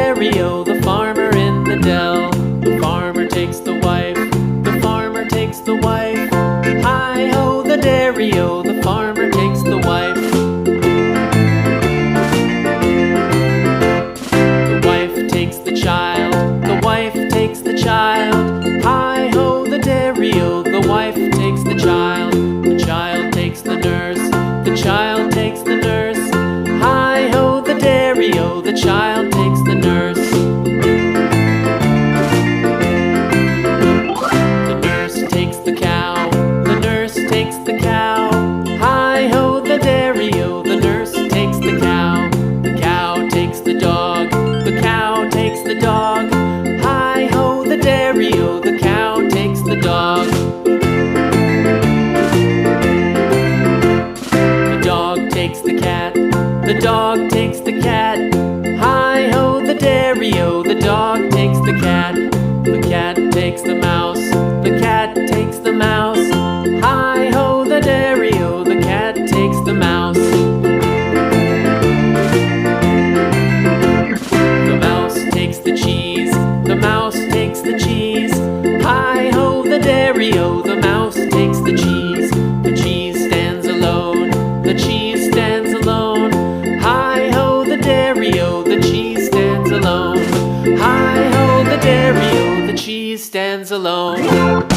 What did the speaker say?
dairy-o, the farmer in the dell. The farmer takes the wife, the farmer takes the wife. Hi-ho, the dairy-o, the farmer takes the wife. The wife takes the child, the wife takes the child. Hi-ho, the dairy-o, the wife takes the child. The child takes the nurse, the child takes the nurse. Hi-ho, the dairy-o, the child takes the nurse. The nurse takes the cow, the nurse takes the cow. Hi-ho, the dairy-o, the nurse takes the cow. The cow takes the dog, the cow takes the dog. Hi-ho, the dairy-o, the cow takes the dog. The dog takes the cat, the dog takes the cat. Hi-ho, the dairy-o, the dog takes the cat. The cat takes the mouse, the cat takes the mouse. Hi-ho, the dairy-o, the cat takes the mouse. The mouse takes the cheese, the mouse takes the cheese. Hi-ho, the dairy-o, the mouse takes the cheese. The cheese stands alone, the cheese stands alone. Hi-ho, the dairy-o, the cheese stands alone. Hi-ho, the dairy-o, the cheese stands alone.